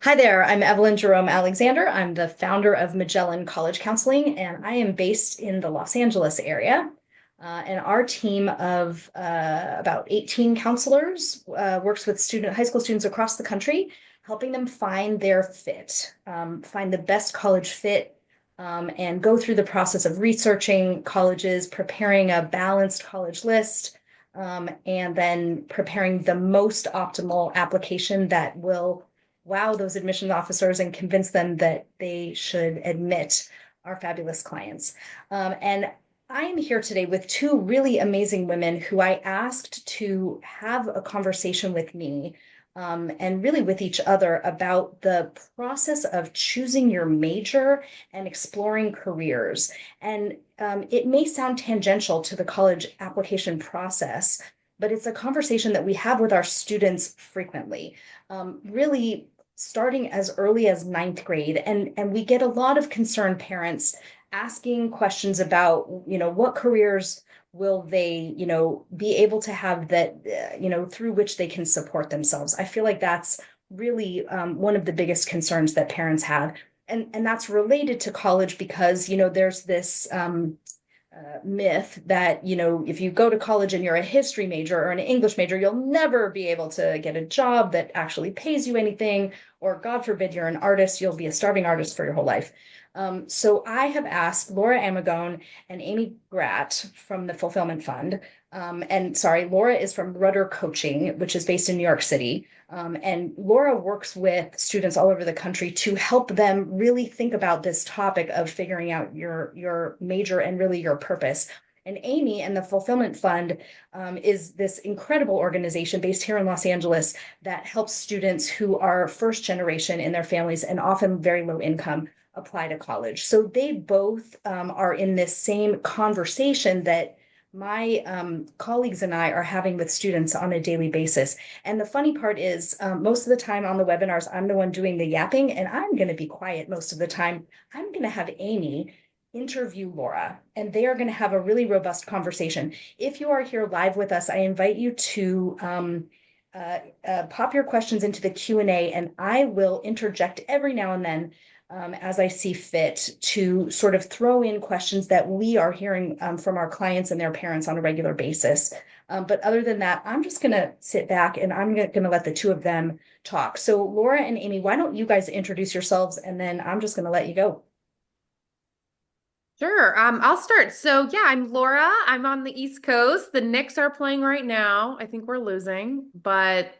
Hi there, I'm Evelyn Jerome-Alexander. I'm the founder of Magellan College Counseling, and I am based in the Los Angeles area. And our team of about 18 counselors works with high school students across the country, helping them find their fit, find the best college fit, and go through the process of researching colleges, preparing a balanced college list, and then preparing the most optimal application that will wow those admissions officers and convince them that they should admit our fabulous clients. And I am here today with two really amazing women who I asked to have a conversation with me, and really with each other about the process of choosing your major and exploring careers. And it may sound tangential to the college application process, but it's a conversation that we have with our students frequently. Really starting as early as ninth grade. And we get a lot of concerned parents asking questions about, what careers will they, be able to have that, through which they can support themselves. I feel like that's really one of the biggest concerns that parents have. And that's related to college because, there's this myth that, if you go to college and you're a history major or an English major, you'll never be able to get a job that actually pays you anything, or God forbid, you're an artist, you'll be a starving artist for your whole life. So I have asked Laura Amigone and Amy Grat from the Fulfillment Fund. And sorry, Laura is from Rudder Coaching, which is based in New York City. And Laura works with students all over the country to help them really think about this topic of figuring out your major and really your purpose. And Amy and the Fulfillment Fund is this incredible organization based here in Los Angeles that helps students who are first generation in their families and often very low income apply to college. So they both are in this same conversation that my colleagues and I are having with students on a daily basis. And the funny part is, most of the time on the webinars, I'm the one doing the yapping, and I'm going to be quiet most of the time. I'm going to have Amy interview Laura, and they are going to have a really robust conversation. If you are here live with us, I invite you to pop your questions into the Q&A, and I will interject every now and then as I see fit to sort of throw in questions that we are hearing from our clients and their parents on a regular basis. But other than that, I'm just going to sit back and I'm going to let the two of them talk. So Laura and Amy, why don't you guys introduce yourselves, and then I'm just going to let you go. Sure. I'll start. So yeah, I'm Laura. I'm on the East Coast. The Knicks are playing right now. I think we're losing, but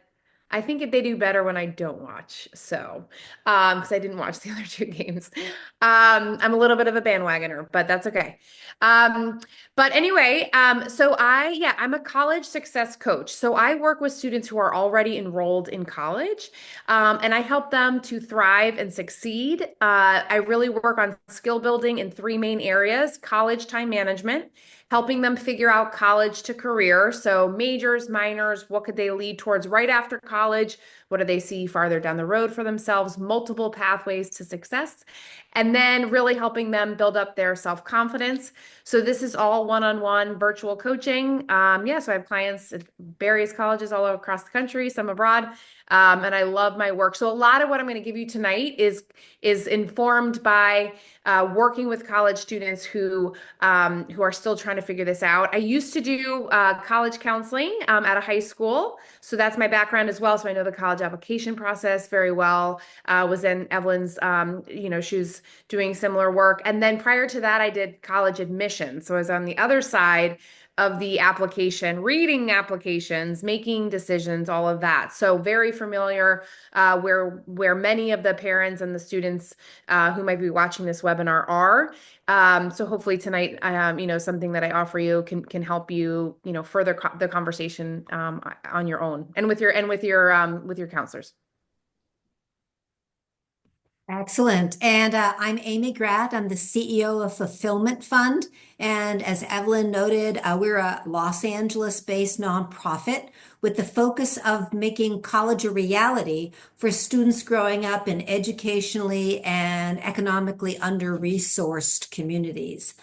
I think they do better when I don't watch. So, because I didn't watch the other two games. I'm a little bit of a bandwagoner, but that's okay. Um, but anyway, yeah, I'm a college success coach. So I work with students who are already enrolled in college, and I help them to thrive and succeed. I really work on skill building in three main areas: college time management, helping them figure out college to career. So majors, minors, what could they lead towards right after college? What do they see farther down the road for themselves? Multiple pathways to success. And then really helping them build up their self-confidence. So this is all one-on-one virtual coaching. So I have clients at various colleges all across the country, some abroad. And I love my work. So a lot of what I'm going to give you tonight is informed by working with college students who are still trying to figure this out. I used to do college counseling at a high school, so that's my background as well. So I know the college application process very well. Was in Evelyn's, she was doing similar work, and then prior to that, I did college admissions. So I was on the other side of the application, reading applications, making decisions, all of that. So very familiar where many of the parents and the students who might be watching this webinar are. So hopefully tonight, something that I offer you can help you, further the conversation on your own and with your counselors. Excellent. And I'm Amy Grat. I'm the CEO of Fulfillment Fund. And as Evelyn noted, we're a Los Angeles-based nonprofit with the focus of making college a reality for students growing up in educationally and economically under-resourced communities.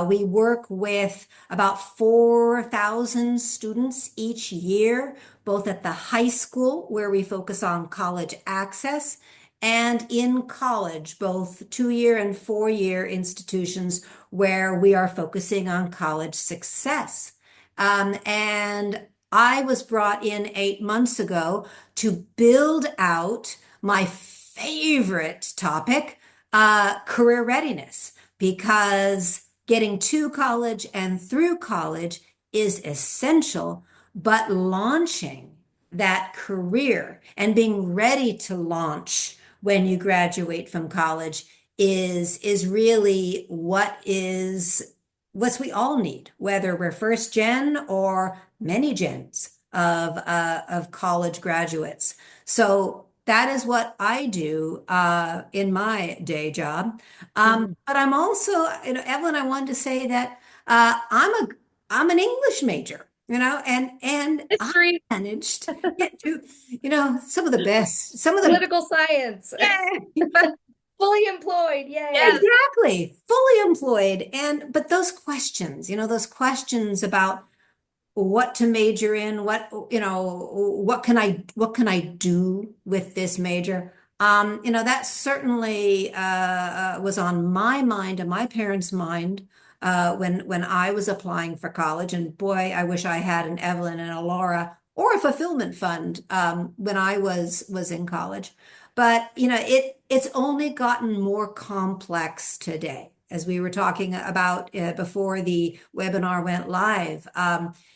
We work with about 4,000 students each year, both at the high school, where we focus on college access, and in college, both 2-year and 4-year institutions where we are focusing on college success. And I was brought in 8 months ago to build out my favorite topic, career readiness, because getting to college and through college is essential, but launching that career and being ready to launch when you graduate from college is really what we all need, whether we're first gen or many gens of college graduates. So that is what I do in my day job. Mhm. But I'm also, Evelyn, I wanted to say that I'm an English major, and I History, managed to get to, some of the best, some of the, Political science. yeah, Fully employed. Yay. yes, exactly, fully employed. But those questions about what to major in, what can I do with this major? That certainly was on my mind and my parents' mind when I was applying for college. And boy, I wish I had an Evelyn and a Laura or a fulfillment fund when I was in college. But it's only gotten more complex today. As we were talking about before the webinar went live,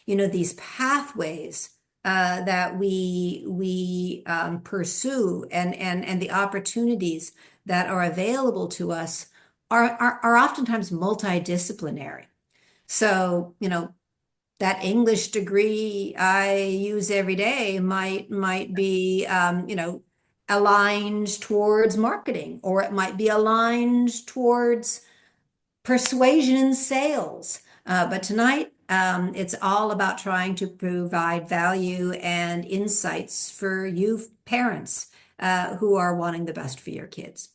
these pathways that we pursue and the opportunities that are available to us are oftentimes multidisciplinary. So, that English degree I use every day might be, aligned towards marketing, or it might be aligned towards persuasion and sales. But tonight, it's all about trying to provide value and insights for you parents who are wanting the best for your kids.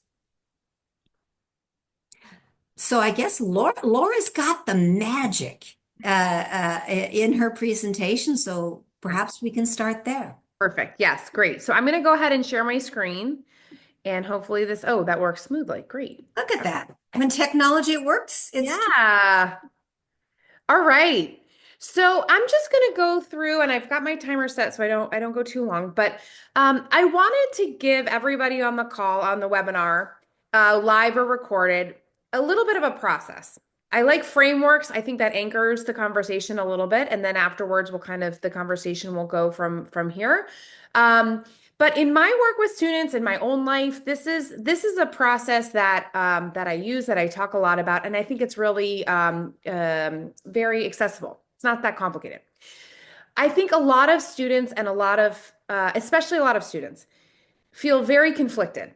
So I guess Laura's got the magic in her presentation, so perhaps we can start there. perfect. Yes, great. So I'm going to go ahead and share my screen and hopefully oh, that works smoothly. Great. Look at that. When technology works, it's Yeah. All right. So I'm just going to go through and I've got my timer set so I don't go too long, but I wanted to give everybody on the call on the webinar, live or recorded, a little bit of a process. I like frameworks. I think that anchors the conversation a little bit, and then afterwards the conversation will go from here. But in my work with students in my own life, this is a process that I use, that I talk a lot about, and I think it's really very accessible. It's not that complicated. I think a lot of students and especially a lot of students feel very conflicted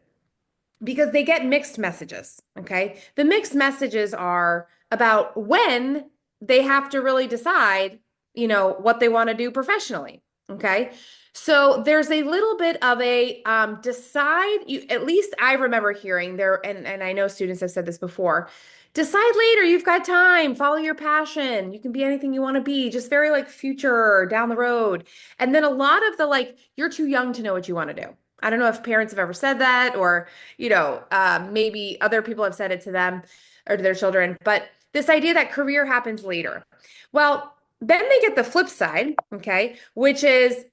because they get mixed messages. Okay. The mixed messages are about when they have to really decide, what they want to do professionally. Okay. So there's a little bit of a at least I remember hearing there, and I know students have said this before. Decide later, you've got time, follow your passion. You can be anything you want to be, just very like future down the road. And then a lot of you're too young to know what you want to do. I don't know if parents have ever said that, or, maybe other people have said it to them or to their children, but this idea that career happens later. Well, then they get the flip side, okay, which is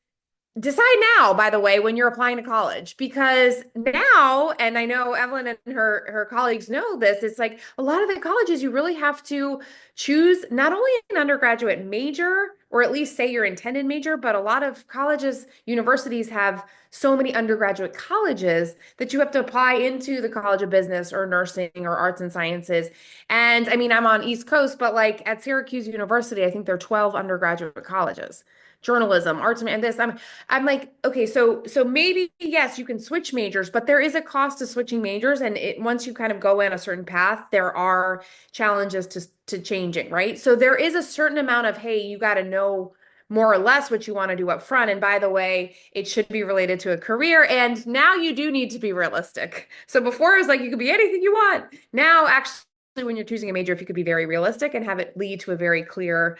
decide now, by the way, when you're applying to college, because now, and I know Evelyn and her colleagues know this, it's like a lot of the colleges, you really have to choose not only an undergraduate major, or at least say your intended major, but a lot of colleges, universities have so many undergraduate colleges that you have to apply into the College of Business or nursing or arts and sciences. And I mean, I'm on East Coast, but like at Syracuse University, I think there are 12 undergraduate colleges. Journalism, arts, and this. I'm like, okay, so maybe yes, you can switch majors, but there is a cost to switching majors, and once you kind of go in a certain path, there are challenges to changing, right? So there is a certain amount of, hey, you got to know more or less what you want to do up front. And by the way, it should be related to a career. And now you do need to be realistic. So before it was like you could be anything you want. Now, actually, when you're choosing a major, if you could be very realistic and have it lead to a very clear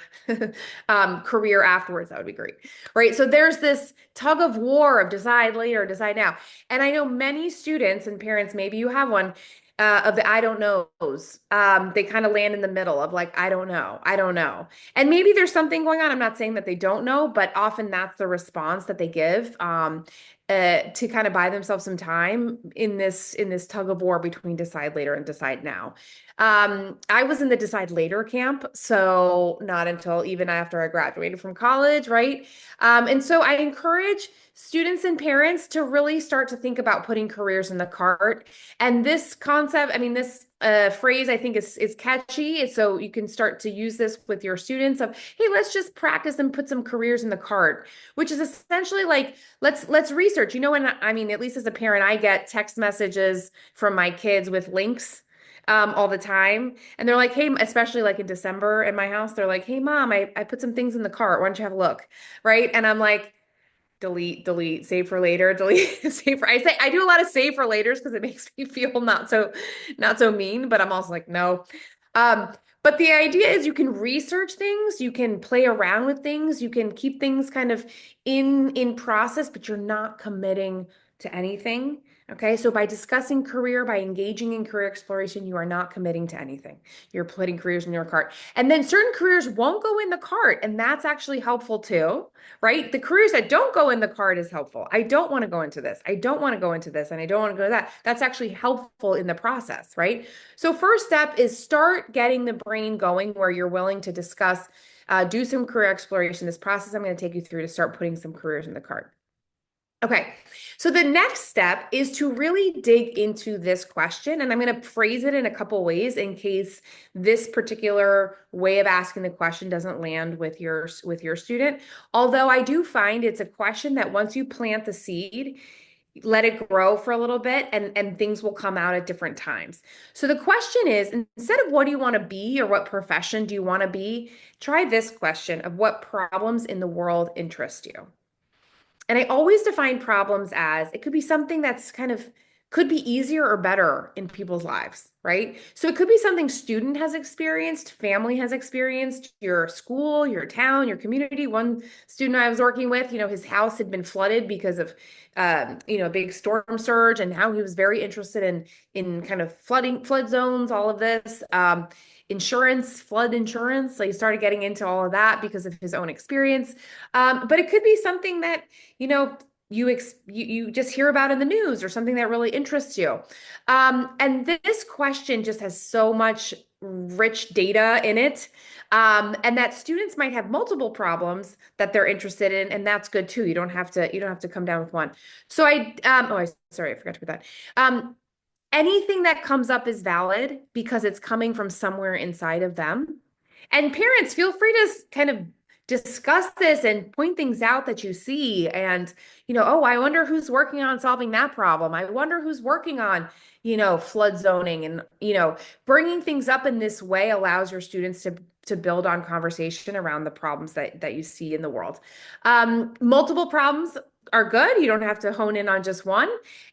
career afterwards, that would be great. Right. So there's this tug of war of decide later, decide now. And I know many students and parents, maybe you have one, of the I don't knows. They kind of land in the middle of like, I don't know, I don't know. And maybe there's something going on. I'm not saying that they don't know, but often that's the response that they give. To kind of buy themselves some time in this tug of war between decide later and decide now. I was in the decide later camp, so not until even after I graduated from college, right? And so I encourage students and parents to really start to think about putting careers in the cart. And this concept, I mean, this phrase I think is catchy. And so you can start to use this with your students of, hey, let's just practice and put some careers in the cart, which is essentially like, let's research. You know, and I mean, at least as a parent, I get text messages from my kids with links all the time. And they're like, hey, especially like in December in my house, they're like, hey, mom, I put some things in the cart. Why don't you have a look? Right. And I'm like, delete, save for later, delete, save for, I do a lot of save for laters because it makes me feel not so mean, but I'm also like, no. But the idea is you can research things, you can play around with things, you can keep things kind of in process, but you're not committing to anything. Okay, so by discussing career, by engaging in career exploration, you are not committing to anything. You're putting careers in your cart. And then certain careers won't go in the cart, and that's actually helpful too, right? The careers that don't go in the cart is helpful. I don't want to go into this. I don't want to go into this, and I don't want to go to that. That's actually helpful in the process, right? So first step is start getting the brain going where you're willing to discuss, do some career exploration. This process I'm going to take you through to start putting some careers in the cart. Okay, so the next step is to really dig into this question, and I'm going to phrase it in a couple ways in case this particular way of asking the question doesn't land with your student. Although I do find it's a question that once you plant the seed, let it grow for a little bit and things will come out at different times. So the question is, instead of what do you want to be or what profession do you want to be, try this question of what problems in the world interest you. And I always define problems as it could be something that's kind of could be easier or better in people's lives, right? So it could be something student has experienced, family has experienced, your school, your town, your community. One student I was working with, his house had been flooded because of, a big storm surge, and now he was very interested in kind of flood zones, all of this. Insurance, flood insurance. So he started getting into all of that because of his own experience. But it could be something that, you just hear about in the news or something that really interests you. And this question just has so much rich data in it. And that students might have multiple problems that they're interested in, and that's good too. You don't have to come down with one. So sorry, I forgot to put that. Anything that comes up is valid because it's coming from somewhere inside of them. And parents, feel free to kind of discuss this and point things out that you see. And, oh, I wonder who's working on solving that problem. I wonder who's working on, flood zoning. And, bringing things up in this way allows your students to build on conversation around the problems that you see in the world. Multiple problems are good. You don't have to hone in on just one.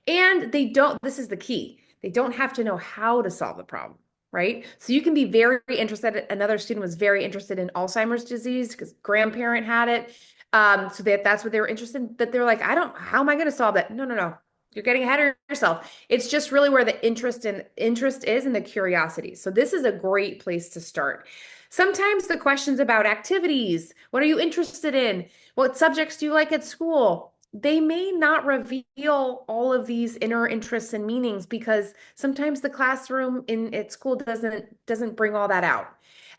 And this is the key. They don't have to know how to solve the problem, right? So you can be very interested. Another student was very interested in Alzheimer's disease because grandparent had it. So that's what they were interested in. That they're like, how am I going to solve that? No. You're getting ahead of yourself. It's just really where the interest is and the curiosity. So this is a great place to start. Sometimes the questions about activities, what are you interested in? What subjects do you like at school? They may not reveal all of these inner interests and meanings because sometimes the classroom at school doesn't bring all that out.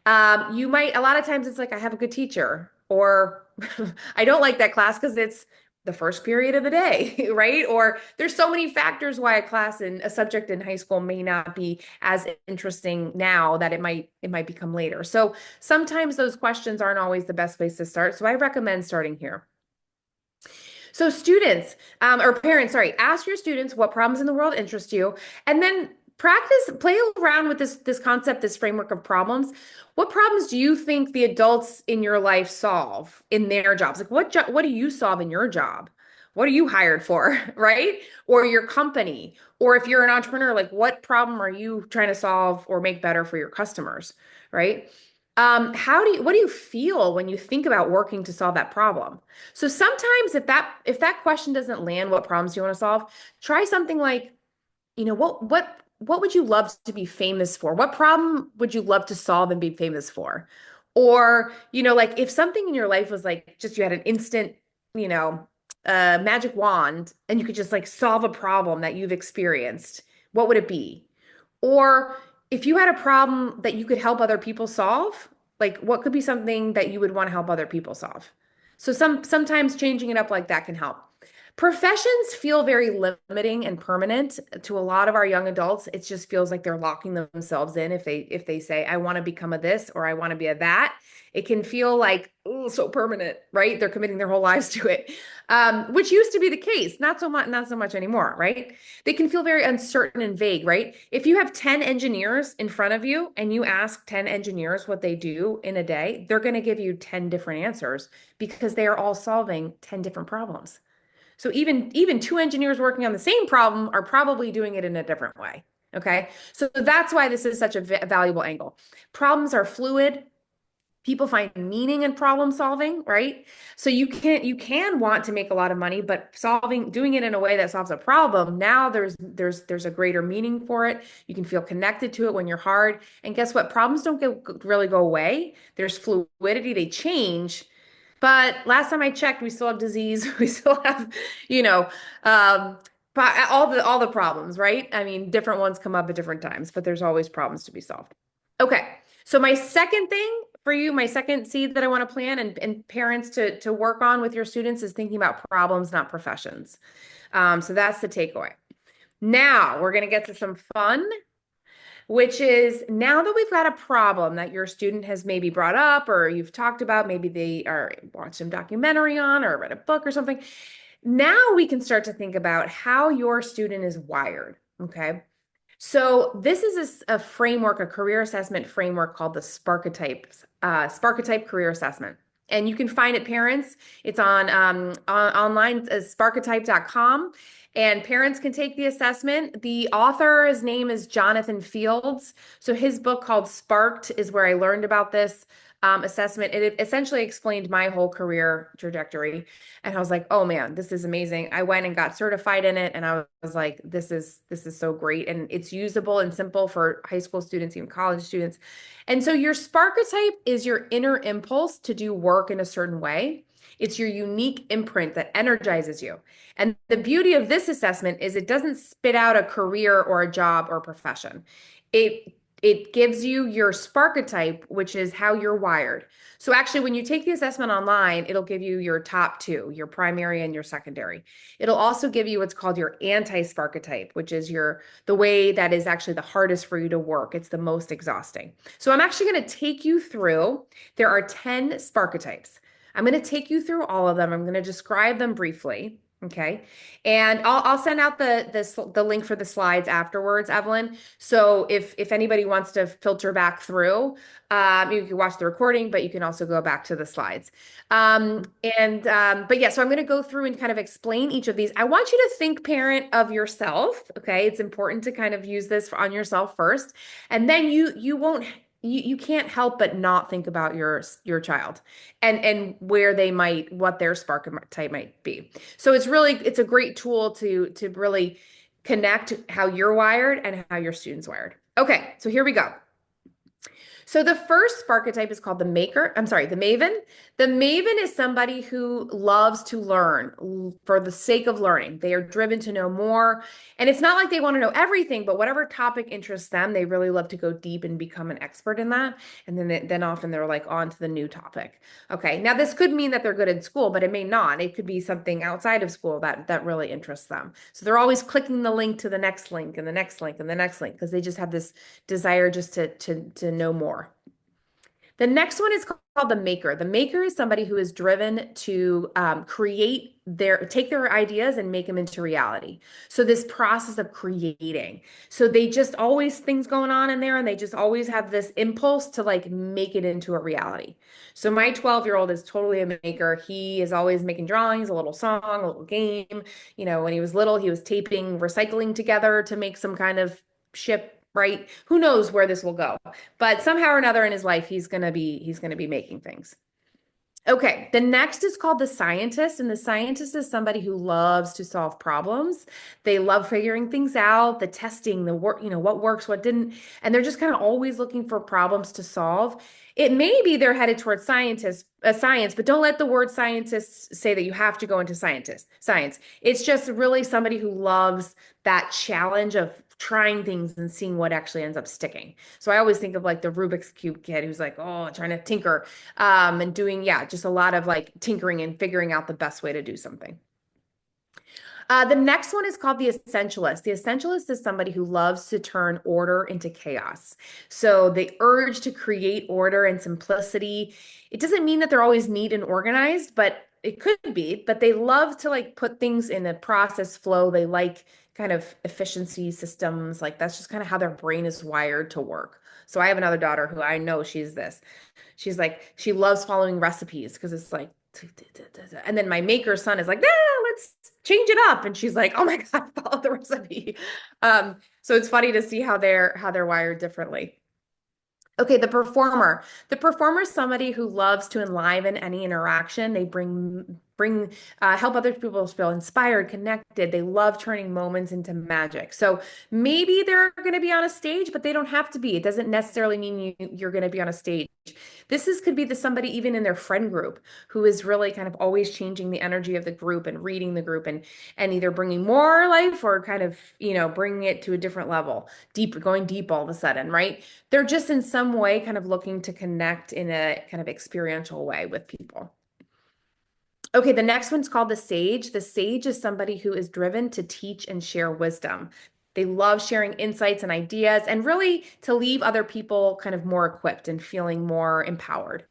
A lot of times it's like, I have a good teacher, or I don't like that class because it's the first period of the day, right? Or there's so many factors why a subject in high school may not be as interesting now that it might become later. So sometimes those questions aren't always the best place to start. So I recommend starting here. So students, or parents, sorry, ask your students what problems in the world interest you, and then play around with this concept, this framework of problems. What problems do you think the adults in your life solve in their jobs? Like what do you solve in your job? What are you hired for, right? Or your company, or if you're an entrepreneur, like what problem are you trying to solve or make better for your customers, right? What do you feel when you think about working to solve that problem? So sometimes if that question doesn't land, what problems do you want to solve? Try something like, what would you love to be famous for? What problem would you love to solve and be famous for? Or, like if something in your life was like just you had an instant, you know, magic wand and you could just like solve a problem that you've experienced, what would it be? Or if you had a problem that you could help other people solve, like what could be something that you would want to help other people solve? So sometimes changing it up like that can help. Professions feel very limiting and permanent to a lot of our young adults. It just feels like they're locking themselves in if they say, I want to become a this or I want to be a that. It can feel like, oh, so permanent, right? They're committing their whole lives to it, which used to be the case. Not so much anymore, right? They can feel very uncertain and vague, right? If you have 10 engineers in front of you and you ask 10 engineers what they do in a day, they're going to give you 10 different answers because they are all solving 10 different problems. So even two engineers working on the same problem are probably doing it in a different way. Okay. So that's why this is such a valuable angle. Problems are fluid. People find meaning in problem solving, right? So you can want to make a lot of money, but doing it in a way that solves a problem, now there's a greater meaning for it. You can feel connected to it when you're hard. And guess what? Problems don't really go away. There's fluidity, they change. But last time I checked, we still have disease. We still have, you know, um, all the problems, right? I mean, different ones come up at different times, but there's always problems to be solved. Okay. So my second thing for you, my second seed that I want to plant and parents to work on with your students is thinking about problems, not professions. So that's the takeaway. Now we're going to get to some fun, which is now that we've got a problem that your student has maybe brought up or you've talked about, maybe they are watched some documentary on or read a book or something. Now we can start to think about how your student is wired. Okay. So this is a framework, a career assessment framework called the Sparketype Career Assessment. And you can find it, parents. It's online, sparketype.com. And parents can take the assessment. The author's name is Jonathan Fields. So his book called Sparked is where I learned about this assessment. It essentially explained my whole career trajectory. And I was like, oh man, this is amazing. I went and got certified in it. And I was like, this is so great. And it's usable and simple for high school students, even college students. And so your Sparketype is your inner impulse to do work in a certain way. It's your unique imprint that energizes you. And the beauty of this assessment is it doesn't spit out a career or a job or a profession. It gives you your Sparketype, which is how you're wired. So actually, when you take the assessment online, it'll give you your top two, your primary and your secondary. It'll also give you what's called your anti-Sparketype, which is the way that is actually the hardest for you to work. It's the most exhausting. So I'm actually going to take you through, there are 10 Sparketypes. I'm going to take you through all of them. I'm going to describe them briefly. Okay. And I'll send out the link for the slides afterwards, Evelyn. So if anybody wants to filter back through, you can watch the recording, but you can also go back to the slides. But yeah, so I'm going to go through and kind of explain each of these. I want you to think, parent, of yourself. Okay. It's important to kind of use this on yourself first. And then you can't help but not think about your child and what their Sparketype might be. So it's a great tool to really connect how you're wired and how your student's wired. Okay, so here we go. So the first Sparketype is called the Maven. The Maven is somebody who loves to learn for the sake of learning. They are driven to know more. And it's not like they want to know everything, but whatever topic interests them, they really love to go deep and become an expert in that. And then often they're like on to the new topic. Okay, now this could mean that they're good in school, but it may not. It could be something outside of school that really interests them. So they're always clicking the link to the next link and the next link and the next link because they just have this desire just to know more. The next one is called the Maker. The Maker is somebody who is driven to take their ideas and make them into reality. So this process of creating. So they just always things going on in there and they just always have this impulse to like make it into a reality. So my 12-year-old is totally a maker. He is always making drawings, a little song, a little game. When he was little, he was taping recycling together to make some kind of ship right? Who knows where this will go, but somehow or another in his life, he's going to be making things. Okay, the next is called the scientist, and the scientist is somebody who loves to solve problems. They love figuring things out, the testing, the work, what works, what didn't, and they're just kind of always looking for problems to solve. It may be they're headed towards science, but don't let the word scientists say that you have to go into science. It's just really somebody who loves that challenge of trying things and seeing what actually ends up sticking. So I always think of like the Rubik's Cube kid who's like, oh, trying to tinker and doing, just a lot of like tinkering and figuring out the best way to do something. The next one is called the essentialist. The essentialist is somebody who loves to turn order into chaos. So the urge to create order and simplicity, it doesn't mean that they're always neat and organized, but it could be, but they love to like put things in a process flow. They like kind of efficiency systems. Like that's just kind of how their brain is wired to work. So I have another daughter who I know she's this. She's like, she loves following recipes because it's like, and then my maker son is like, let's change it up. And she's like, oh my God, follow the recipe. So it's funny to see how they're wired differently. Okay, the performer. The performer is somebody who loves to enliven any interaction. They help other people feel inspired, connected. They love turning moments into magic. So maybe they're going to be on a stage, but they don't have to be. It doesn't necessarily mean you're going to be on a stage. Could be somebody even in their friend group who is really kind of always changing the energy of the group and reading the group and either bringing more life or kind of, bringing it to a different level, going deep all of a sudden, right? They're just in some way kind of looking to connect in a kind of experiential way with people. Okay, the next one's called the sage. The sage is somebody who is driven to teach and share wisdom. They love sharing insights and ideas and really to leave other people kind of more equipped and feeling more empowered.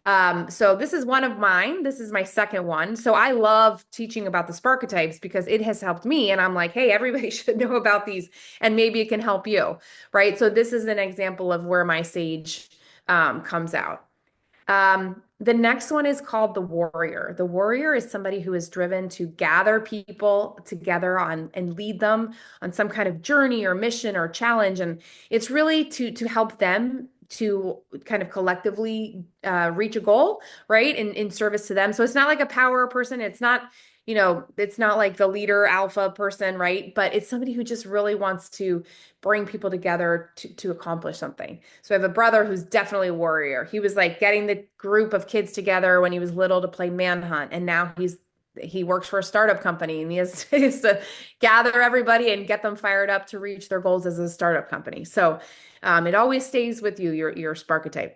So this is one of mine. This is my second one. So I love teaching about the Sparketypes because it has helped me. And I'm like, hey, everybody should know about these and maybe it can help you, right? So this is an example of where my sage comes out. The next one is called the warrior. The warrior is somebody who is driven to gather people together and lead them on some kind of journey or mission or challenge. And it's really to help them to kind of collectively reach a goal, right? In service to them. So it's not like a power person. It's not like the leader alpha person, right? But it's somebody who just really wants to bring people together to accomplish something. So I have a brother who's definitely a warrior. He was like getting the group of kids together when he was little to play manhunt. And now he works for a startup company and he has to gather everybody and get them fired up to reach their goals as a startup company. So it always stays with you, your Sparketype.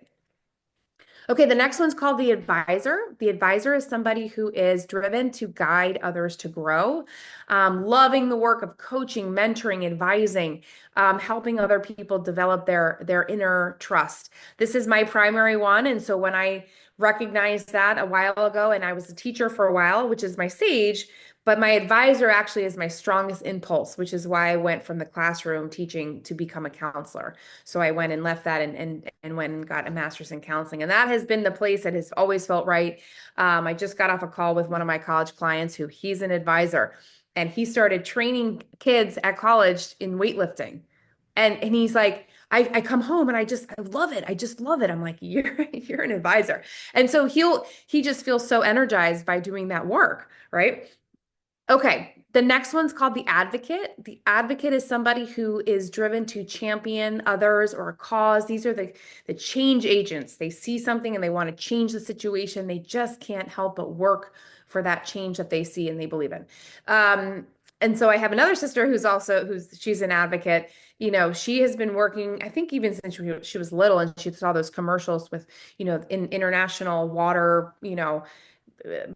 Okay, the next one's called the advisor. The advisor is somebody who is driven to guide others to grow, loving the work of coaching, mentoring, advising, helping other people develop their inner trust. This is my primary one. And so when I recognized that a while ago, and I was a teacher for a while, which is my sage, but my advisor actually is my strongest impulse, which is why I went from the classroom teaching to become a counselor. So I went and left that and went and got a master's in counseling. And that has been the place that has always felt right. I just got off a call with one of my college clients who he's an advisor and he started training kids at college in weightlifting. And he's like, I come home and I love it. I just love it. I'm like, you're an advisor. And so he just feels so energized by doing that work, right? Okay, the next one's called the advocate. The advocate is somebody who is driven to champion others or a cause. These are the change agents. They see something and they want to change the situation. They just can't help but work for that change that they see and they believe in. And so I have another sister she's an advocate. She has been working, I think even since she was little, and she saw those commercials with, in international water,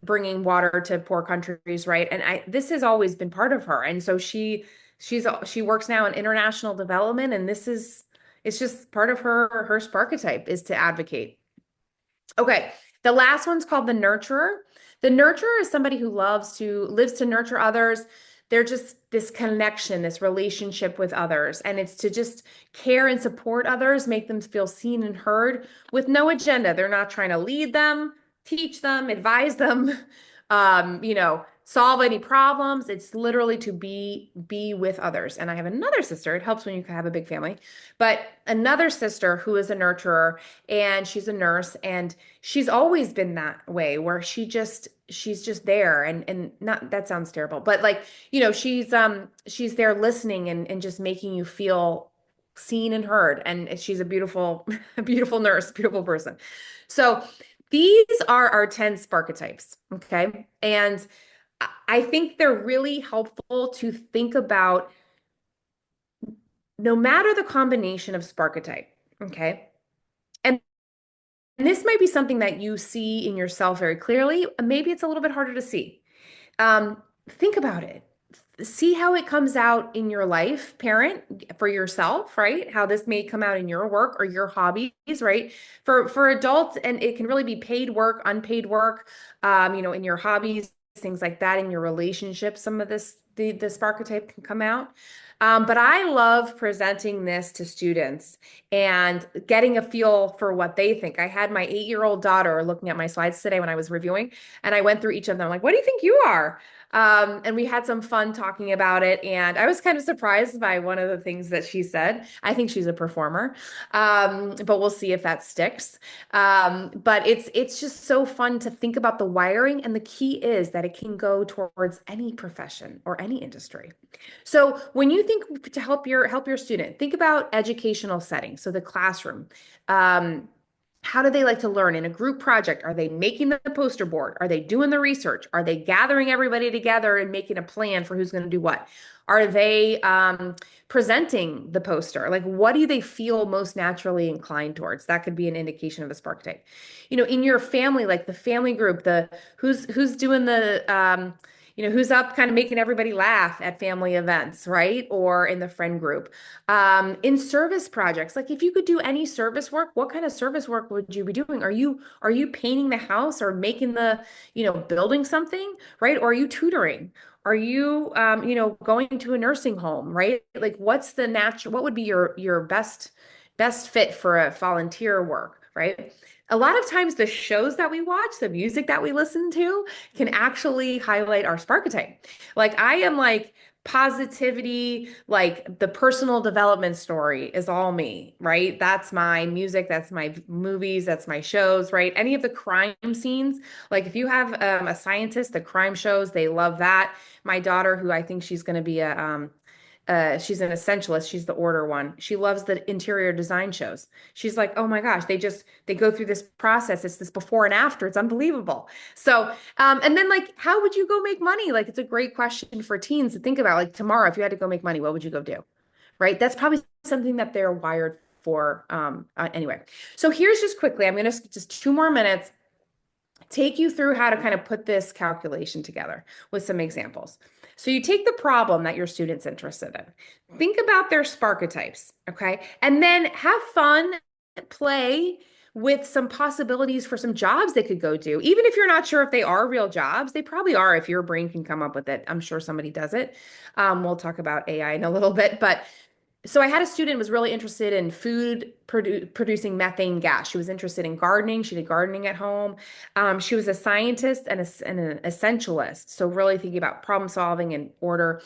bringing water to poor countries, right? And this has always been part of her. And so she works now in international development, and it's just part of her Sparketype is to advocate. Okay, the last one's called the nurturer. The nurturer is somebody who lives to nurture others. They're just this connection, this relationship with others. And it's to just care and support others, make them feel seen and heard with no agenda. They're not trying to lead them, teach them, advise them, solve any problems. It's literally to be with others. And I have another sister. It helps when you have a big family, but another sister who is a nurturer, and she's a nurse, and she's always been that way, where she's just there, and not, that sounds terrible, but like, she's there listening and just making you feel seen and heard. And she's a beautiful, a beautiful nurse, beautiful person. So these are our 10 sparketypes. Okay. And I think they're really helpful to think about, no matter the combination of sparketype. Okay. And this might be something that you see in yourself very clearly. Maybe it's a little bit harder to see. Think about it. See how it comes out in your life, parent, for yourself, right? How this may come out in your work or your hobbies, right? For adults, and it can really be paid work, unpaid work, in your hobbies, things like that, in your relationships. Some of this archetype can come out. But I love presenting this to students and getting a feel for what they think. I had my 8-year-old daughter looking at my slides today when I was reviewing, and I went through each of them. I'm like, what do you think you are? And we had some fun talking about it. And I was kind of surprised by one of the things that she said. I think she's a performer, but we'll see if that sticks. But it's just so fun to think about the wiring. And the key is that it can go towards any profession or any industry. So when you think to help your student, think about educational settings. So the classroom. How do they like to learn in a group project? Are they making the poster board? Are they doing the research? Are they gathering everybody together and making a plan for who's going to do what? Are they presenting the poster? Like, what do they feel most naturally inclined towards? That could be an indication of a spark type. In your family, like the family group, the who's doing the who's up kind of making everybody laugh at family events, right? Or in the friend group. In service projects, like if you could do any service work, what kind of service work would you be doing? Are you painting the house or making building something, right? Or are you tutoring? Are you, going to a nursing home, right? Like what would be your best fit for a volunteer work, right? A lot of times the shows that we watch, the music that we listen to can actually highlight our sparketype. Like I am like positivity, like the personal development story is all me, right? That's my music, that's my movies, that's my shows, right? Any of the crime scenes, like if you have a scientist, the crime shows, they love that. My daughter, who I think she's going to be she's an essentialist. She's the order one. She loves the interior design shows. She's like, oh my gosh, they go through this process. It's this before and after. It's unbelievable. So, and then like, how would you go make money? Like, it's a great question for teens to think about. Like tomorrow, if you had to go make money, what would you go do? Right? That's probably something that they're wired for. Anyway, so here's just quickly, I'm going to just 2 more minutes, take you through how to kind of put this calculation together with some examples. So you take the problem that your student's interested in, think about their sparketypes, okay? And then have fun, play with some possibilities for some jobs they could go do. Even if you're not sure if they are real jobs, they probably are if your brain can come up with it. I'm sure somebody does it. We'll talk about AI in a little bit, but so I had a student who was really interested in food producing methane gas. She was interested in gardening. She did gardening at home. She was a scientist and an essentialist. So really thinking about problem solving and order.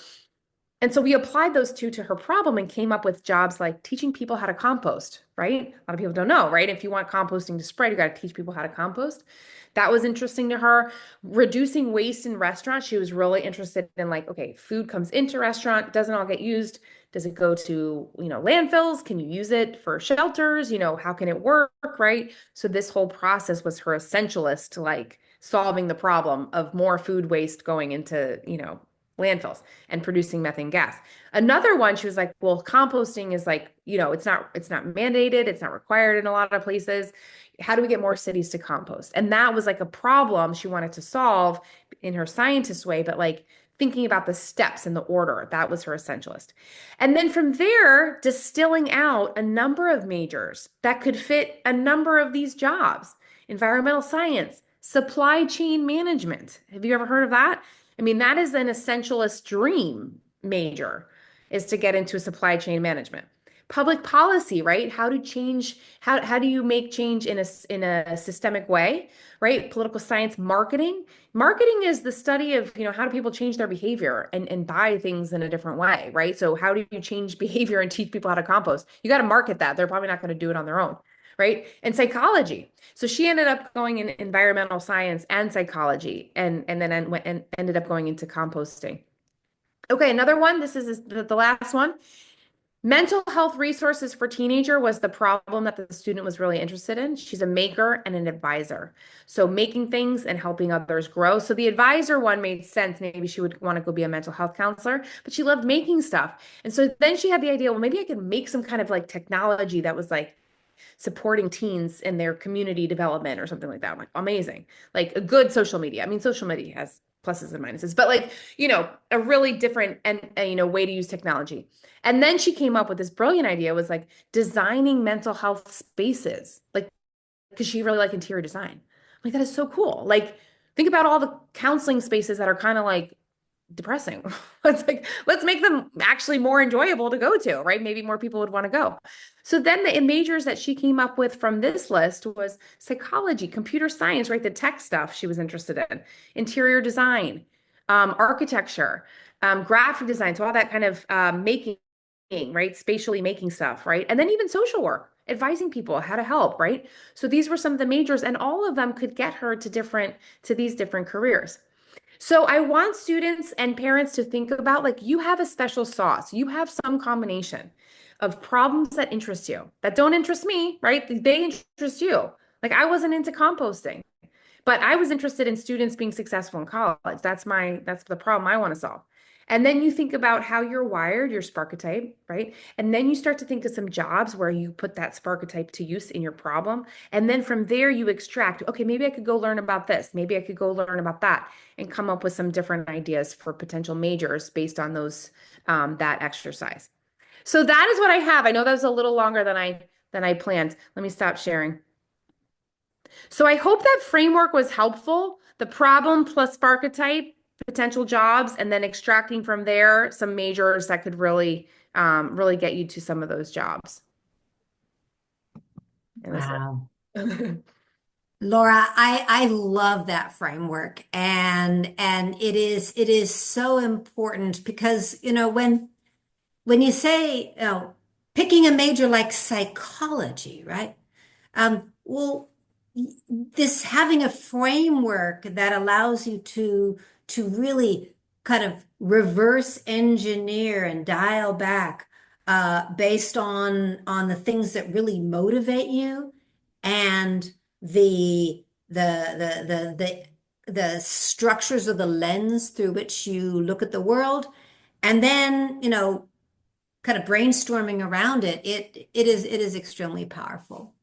And so we applied those two to her problem and came up with jobs like teaching people how to compost, right? A lot of people don't know, right? If you want composting to spread, you got to teach people how to compost. That was interesting to her. Reducing waste in restaurants. She was really interested in like, okay, food comes into restaurant, doesn't all get used. Does it go to, landfills? Can you use it for shelters? How can it work, right? So this whole process was her essentialist to like solving the problem of more food waste going into, landfills and producing methane gas. Another one, she was like, well, composting is like, it's not mandated. It's not required in a lot of places. How do we get more cities to compost? And that was like a problem she wanted to solve in her scientist way, but like thinking about the steps and the order, that was her essentialist. And then from there, distilling out a number of majors that could fit a number of these jobs. Environmental science, supply chain management. Have you ever heard of that? I mean, that is an essentialist dream major, is to get into supply chain management. public policy, right? How do you make change in a systemic way, right? Political science, marketing. Marketing is the study of, how do people change their behavior and buy things in a different way, right? So how do you change behavior and teach people how to compost? You got to market that. They're probably not going to do it on their own, right? And psychology. So she ended up going in environmental science and psychology, and then went and ended up going into composting. Okay, another one. This is the last one. Mental health resources for teenager was the problem that the student was really interested in. She's a maker and an advisor. So making things and helping others grow. So the advisor one made sense. Maybe she would want to go be a mental health counselor, but she loved making stuff. And so then she had the idea, well, maybe I could make some kind of like technology that was like supporting teens in their community development or something like that. I'm like, amazing. Like a good social media. I mean, social media has pluses and minuses, but like, a really different and way to use technology. And then she came up with this brilliant idea, was like designing mental health spaces, like, because she really liked interior design. I'm like, that is so cool. Like, think about all the counseling spaces that are kind of like depressing. It's like, let's make them actually more enjoyable to go to, right? Maybe more people would want to go. So then the majors that she came up with from this list was psychology, computer science, right? The tech stuff she was interested in, interior design, architecture, graphic design. So all that kind of making, right? Spatially making stuff, right? And then even social work, advising people how to help, right? So these were some of the majors, and all of them could get her to these different careers. So I want students and parents to think about, like, you have a special sauce. You have some combination of problems that interest you, that don't interest me, right? They interest you. Like, I wasn't into composting, but I was interested in students being successful in college. That's the problem I want to solve. And then you think about how you're wired, your sparketype, right? And then you start to think of some jobs where you put that sparketype to use in your problem. And then from there you extract, okay, maybe I could go learn about this. Maybe I could go learn about that, and come up with some different ideas for potential majors based on those, that exercise. So that is what I have. I know that was a little longer than I planned. Let me stop sharing. So I hope that framework was helpful. The problem plus archetype, potential jobs, and then extracting from there some majors that could really get you to some of those jobs. And that's Wow. it. Laura, I love that framework, and it is so important because when you say picking a major like psychology, right? Well, this having a framework that allows you to really kind of reverse engineer and dial back based on the things that really motivate you and the structures of the lens through which you look at the world, and then kind of brainstorming around it is extremely powerful.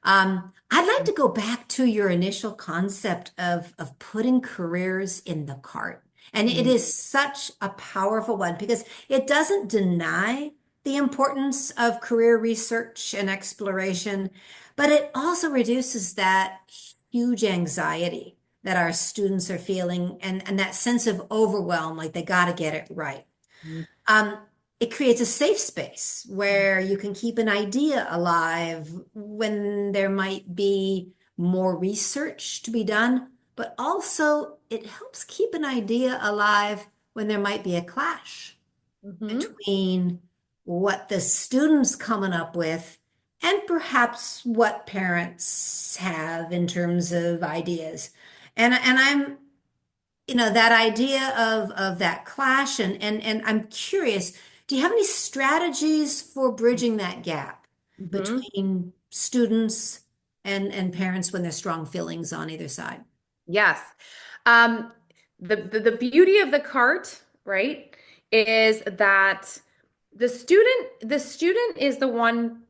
I'd like to go back to your initial concept of putting careers in the cart. And it is such a powerful one because it doesn't deny the importance of career research and exploration, but it also reduces that huge anxiety that our students are feeling and that sense of overwhelm, like they got to get it right. Mhm. Um, it creates a safe space where you can keep an idea alive when there might be more research to be done, but also it helps keep an idea alive when there might be a clash Mhm. between what the student's coming up with and perhaps what parents have in terms of ideas. And I'm that idea of that clash and I'm curious, do you have any strategies for bridging that gap Mhm. between students and parents when there's strong feelings on either side? Yes. Um, the beauty of the cart, right, is that the student is the one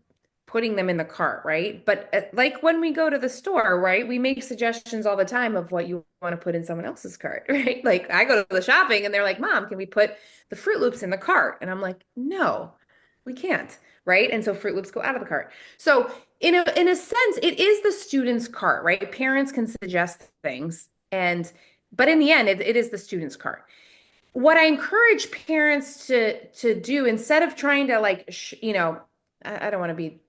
putting them in the cart, right? But like when we go to the store, right, we make suggestions all the time of what you want to put in someone else's cart, right? Like I go to the shopping and they're like, "Mom, can we put the Fruit Loops in the cart?" And I'm like, "No, we can't." Right? And so Fruit Loops go out of the cart. So in a sense, it is the student's cart, right? Parents can suggest things, but in the end, it is the student's cart. What I encourage parents to do, instead of trying to like I don't want to be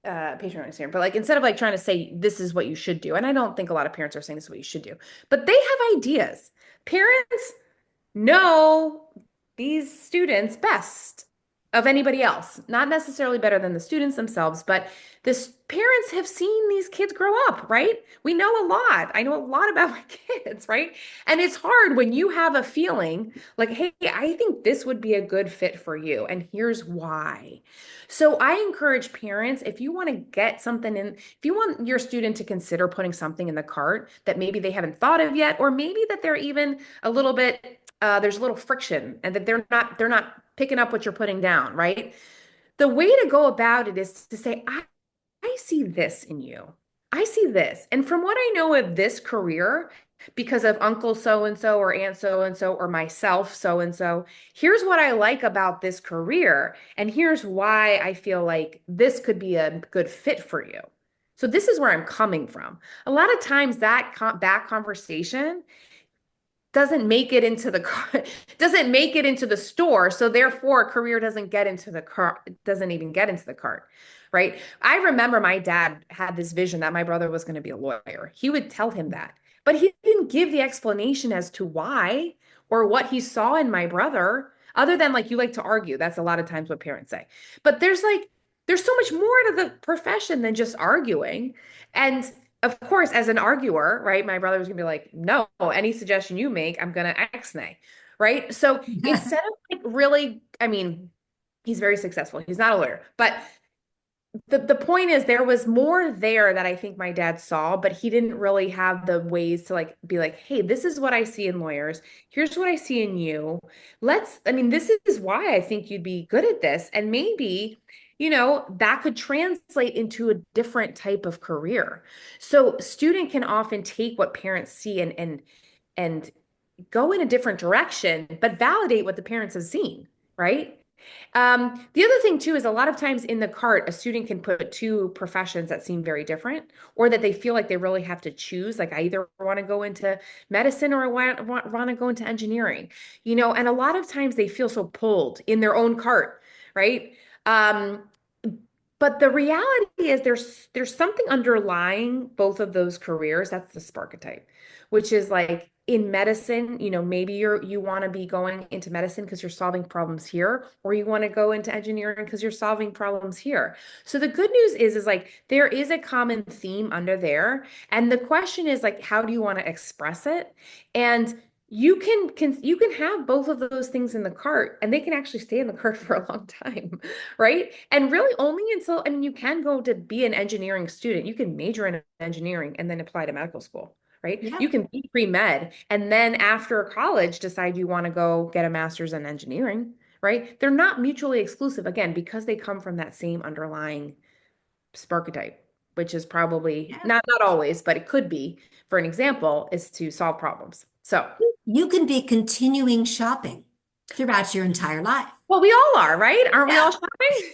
patronizing here, but like instead of like trying to say this is what you should do, and I don't think a lot of parents are saying this is what you should do, but they have ideas. Parents know these students best of anybody else, not necessarily better than the students themselves, but the parents have seen these kids grow up, right? We know a lot. I know a lot about my kids, right? And it's hard when you have a feeling like, hey, I think this would be a good fit for you, and here's why. So I encourage parents, if you want to get something in, if you want your student to consider putting something in the cart that maybe they haven't thought of yet, or maybe that they're even a little bit there's a little friction and that they're not picking up what you're putting down, right? The way to go about it is to say, I see this in you. I see this. And from what I know of this career, because of Uncle so and so or Aunt so and so or myself so and so, here's what I like about this career. And here's why I feel like this could be a good fit for you. So this is where I'm coming from. A lot of times that conversation doesn't make it into the car, doesn't make it into the store. So therefore, career doesn't get into the car, doesn't even get into the cart, right? I remember my dad had this vision that my brother was going to be a lawyer. He would tell him that, but he didn't give the explanation as to why or what he saw in my brother, other than like you like to argue. That's a lot of times what parents say. But there's so much more to the profession than just arguing. And of course, as an arguer, right, my brother was gonna be like, no, any suggestion you make, I'm gonna X-nay, right? So instead of like really, I mean, he's very successful. He's not a lawyer, but the point is there was more there that I think my dad saw, but he didn't really have the ways to like be like, hey, this is what I see in lawyers. Here's what I see in you. I mean, this is why I think you'd be good at this. And maybe, that could translate into a different type of career. So student can often take what parents see and go in a different direction, but validate what the parents have seen, right? The other thing too is a lot of times in the cart, a student can put two professions that seem very different, or that they feel like they really have to choose. Like I either want to go into medicine or I want to go into engineering, and a lot of times they feel so pulled in their own cart, right? Um, but the reality is there's something underlying both of those careers. That's the sparketype, which is like in medicine, maybe you want to be going into medicine because you're solving problems here, or you want to go into engineering because you're solving problems here. So the good news is like there is a common theme under there. And the question is like, how do you want to express it? And you can have both of those things in the cart and they can actually stay in the cart for a long time, right? And really only until, I mean, you can go to be an engineering student. You can major in engineering and then apply to medical school, right? Yeah. You can be pre-med and then after college decide you want to go get a master's in engineering, right? They're not mutually exclusive, again, because they come from that same underlying sparketype, which is probably Yeah. not always, but it could be, for an example, is to solve problems. So, You can be continuing shopping throughout your entire life. well, we all are, right? Aren't we Yeah. all shopping?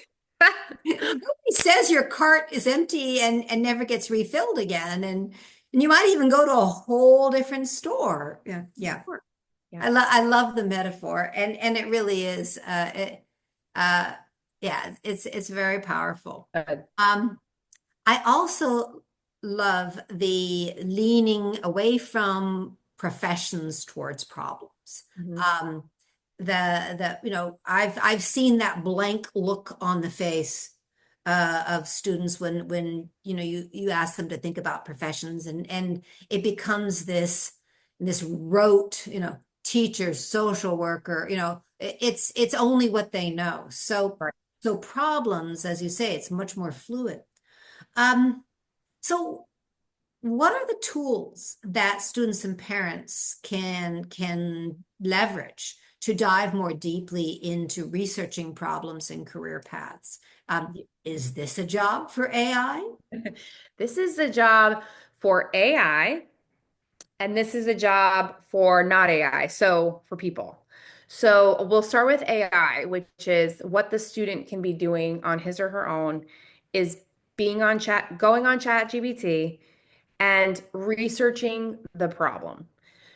Nobody says your cart is empty and never gets refilled again. And you might even go to a whole different store. Yeah. Yeah. Sure. Yeah. I love the metaphor and it really is uh yeah, it's very powerful. Good. I also love the leaning away from professions towards problems. Mhm. I've seen that blank look on the face of students when you ask them to think about professions and it becomes this rote, teacher, social worker, it's only what they know. So Right. so problems, as you say, it's much more fluid. Um, so what are the tools that students and parents can leverage to dive more deeply into researching problems and career paths? Is this a job for AI? This is a job for AI, and this is a job for not AI, so for people. So we'll start with AI, which is what the student can be doing on his or her own is going on chat GBT and researching the problem.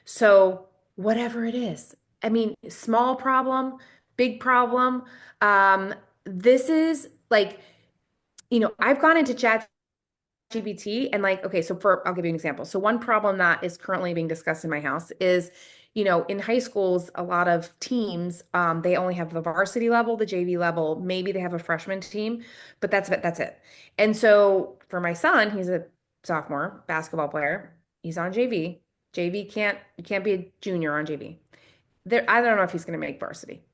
So whatever it is, I mean, small problem, big problem, this is like I've gone into chat GPT and like, okay, I'll give you an example. So one problem that is currently being discussed in my house is, in high schools, a lot of teams, they only have the varsity level, the JV level, maybe they have a freshman team, but that's it, that's it. And so for my son, he's a sophomore basketball player. He's on JV. You can't be a junior on JV. I don't know if he's going to make varsity.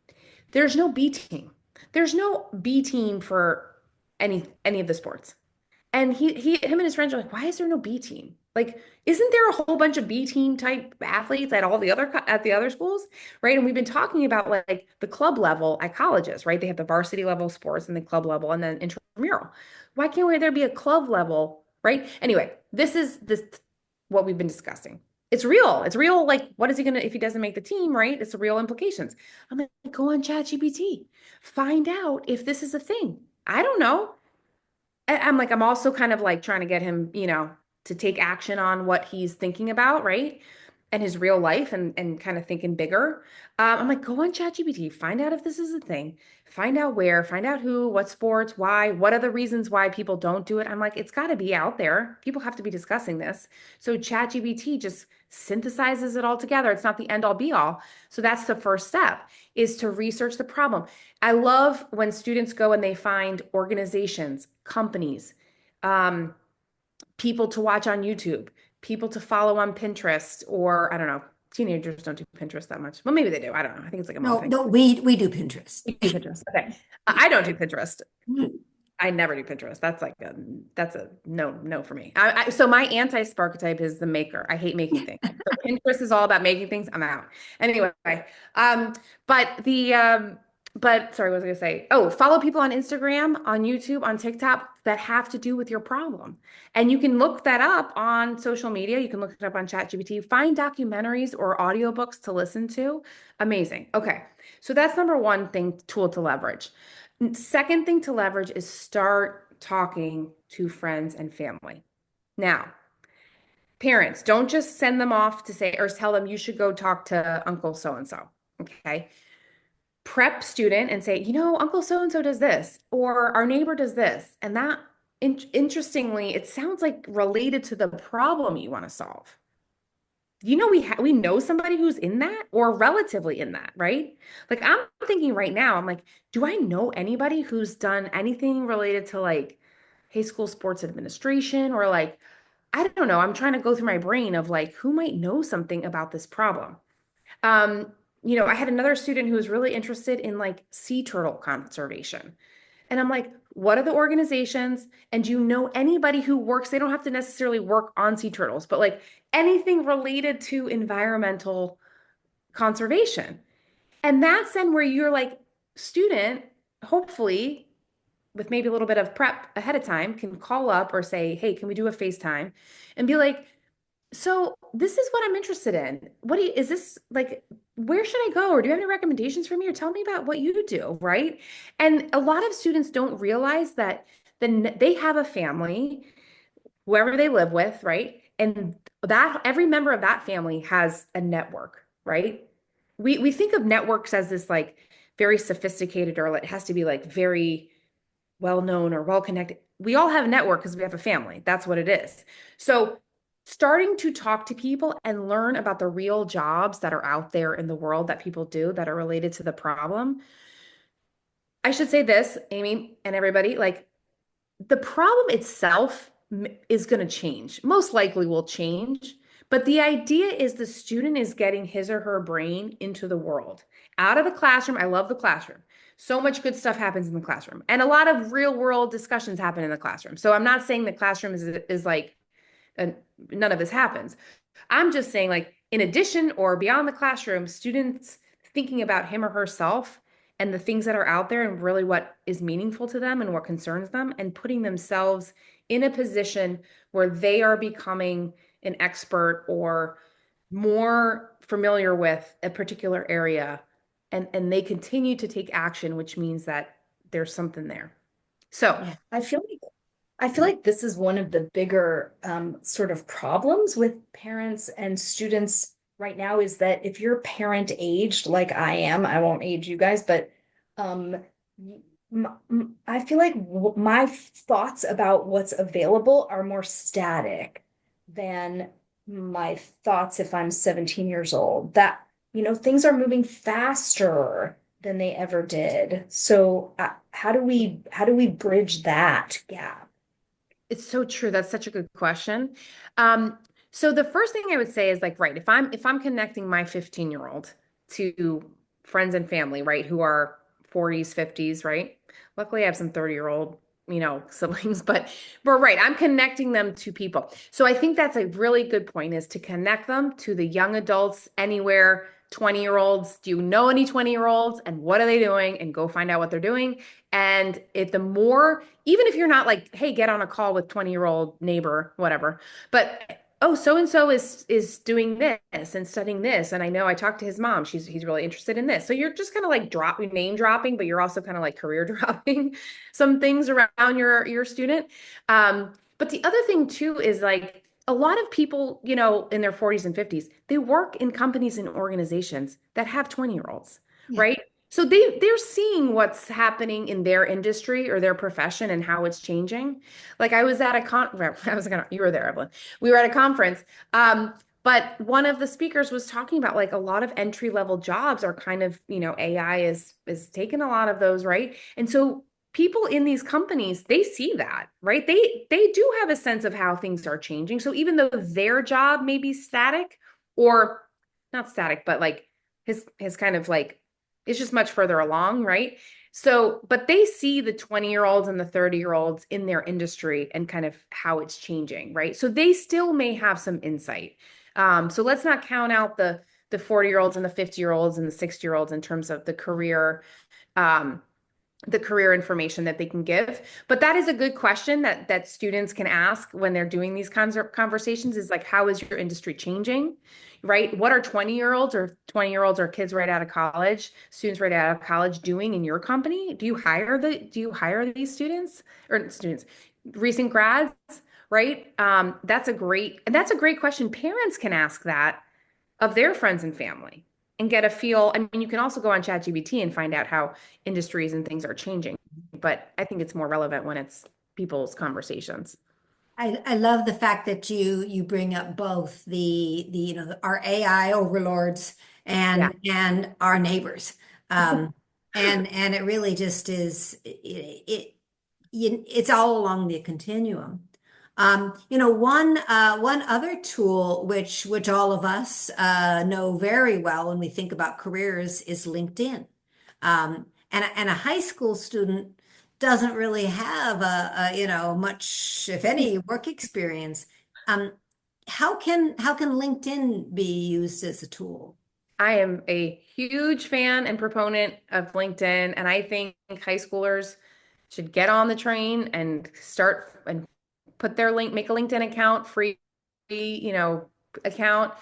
There's no B team. There's no B team for any of the sports. And him and his friends are like, why is there no B team? Like, isn't there a whole bunch of B team type athletes at at the other schools, right? And we've been talking about like the club level at colleges, right? They have the varsity level sports and the club level and then intramural. Why can't there be a club level, right? Anyway, this is what we've been discussing. It's real. It's real. Like, what is he gonna if he doesn't make the team, right? It's the real implications. I'm like, go on ChatGPT, find out if this is a thing. I don't know. I'm also kind of like trying to get him, to take action on what he's thinking about, right? And his real life and kind of thinking bigger. I'm like, go on ChatGPT, find out if this is a thing, find out where, find out who, what sports, why, what are the reasons why people don't do it. I'm like, it's got to be out there. People have to be discussing this. So ChatGPT just synthesizes it all together. It's not the end all be all. So that's the first step is to research the problem. I love when students go and they find organizations, companies, people to watch on YouTube, people to follow on Pinterest, or I don't know, teenagers don't do Pinterest that much. Well, maybe they do. I don't know. I think it's like a mom No, thing. no, we do Pinterest. You do Pinterest. Okay. I don't do Pinterest. Hmm. I never do Pinterest. That's a no for me. So my anti-sparketype is the maker. I hate making things. So Pinterest is all about making things. I'm out. Anyway, um, but sorry, what was I gonna say? Oh, follow people on Instagram, on YouTube, on TikTok that have to do with your problem. And you can look that up on social media. You can look it up on ChatGPT. Find documentaries or audiobooks to listen to. Amazing. Okay. So that's number one tool to leverage. Second thing to leverage is start talking to friends and family. Now, parents, don't just send them off to say or tell them you should go talk to Uncle so-and-so. Okay. Prep student and say, Uncle so-and-so does this, or our neighbor does this. And that, interestingly, it sounds like related to the problem you want to solve. We know somebody who's in that or relatively in that, right? Like I'm thinking right now, I'm like, do I know anybody who's done anything related to like high school sports administration or like, I don't know. I'm trying to go through my brain of like, who might know something about this problem? Um, I had another student who was really interested in like sea turtle conservation. And I'm like, what are the organizations? And do you know anybody who works? They don't have to necessarily work on sea turtles, but like anything related to environmental conservation. And that's then where you're like, student, hopefully, with maybe a little bit of prep ahead of time, can call up or say, hey, can we do a FaceTime? And be like, so this is what I'm interested in. Is this like, where should I go? Or do you have any recommendations for me? Or tell me about what you do, right? And a lot of students don't realize that then they have a family, whoever they live with, right? And that every member of that family has a network, right? We think of networks as this like very sophisticated or it has to be like very well known or well connected. We all have a network because we have a family. That's what it is. So starting to talk to people and learn about the real jobs that are out there in the world that people do that are related to the problem. I should say this, Amy and everybody, like the problem itself is going to change, most likely will change. But the idea is the student is getting his or her brain into the world, out of the classroom. I love the classroom. So much good stuff happens in the classroom, and a lot of real world discussions happen in the classroom. So I'm not saying the classroom is like none of this happens. I'm just saying, like, in addition or beyond the classroom, students thinking about him or herself and the things that are out there and really what is meaningful to them and what concerns them, and putting themselves in a position where they are becoming an expert or more familiar with a particular area, and they continue to take action, which means that there's something there. So Yeah, I feel like this is one of the bigger sort of problems with parents and students right now is that if you're parent aged like I am, I won't age you guys, but um, I feel like my thoughts about what's available are more static than my thoughts if I'm 17 years old. That, things are moving faster than they ever did. So how do we bridge that gap? It's so true. That's such a good question. Um, so the first thing I would say is like, right, if I'm connecting my 15-year-old to friends and family, right, who are 40s, 50s, right? Luckily, I have some 30-year-old, siblings, but right, I'm connecting them to people. So I think that's a really good point is to connect them to the young adults anywhere, 20-year-olds. Do you know any 20-year-olds and what are they doing? And go find out what they're doing. And if the more, even if you're not like, hey, get on a call with 20-year-old neighbor, whatever, but oh, so and so is doing this and studying this. And I know I talked to his mom. He's really interested in this. So you're just kind of like name dropping, but you're also kind of like career dropping some things around your student. But the other thing too is like a lot of people, in their 40s and 50s, they work in companies and organizations that have 20-year-olds, Yeah. right? So they're seeing what's happening in their industry or their profession and how it's changing. Like I was at a you were there, Evelyn. We were at a conference. But one of the speakers was talking about like a lot of entry level jobs are kind of, AI is taking a lot of those, right? And so people in these companies, they see that, right? They do have a sense of how things are changing. So even though their job may be static or not static, but like his kind of like it's just much further along, right? So, but they see the 20-year-olds and the 30-year-olds in their industry and kind of how it's changing, right? So they still may have some insight. So let's not count out the 40-year-olds and the 50-year-olds and the 60-year-olds in terms of um, the career information that they can give. But that is a good question that students can ask when they're doing these kinds of conversations is like, how is your industry changing? Right? What are 20-year-olds or kids right out of college, students right out of college doing in your company? Do you hire these students, recent grads, right? That's a great question. Parents can ask that of their friends and family and get a feel. I mean, you can also go on ChatGPT and find out how industries and things are changing, but I think it's more relevant when it's people's conversations. I love the fact that you bring up both the our AI overlords Yeah. and our neighbors. And it really just is it's all along the continuum. One other tool which all of us know very well when we think about careers is LinkedIn. And a high school student doesn't really have much, if any, work experience. Um, how can LinkedIn be used as a tool? I am a huge fan and proponent of LinkedIn, and I think high schoolers should get on the train and start and make a LinkedIn account, free, account.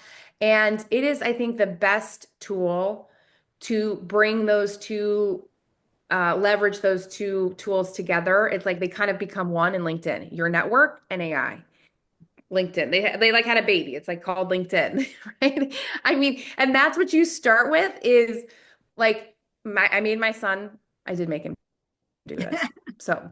And it is, I think, the best tool to bring leverage those two tools together. It's like they kind of become one in LinkedIn, your network and AI. LinkedIn. They like had a baby. It's like called LinkedIn, right? I mean, and that's what you start with is like I made my son, I did make him do this. So,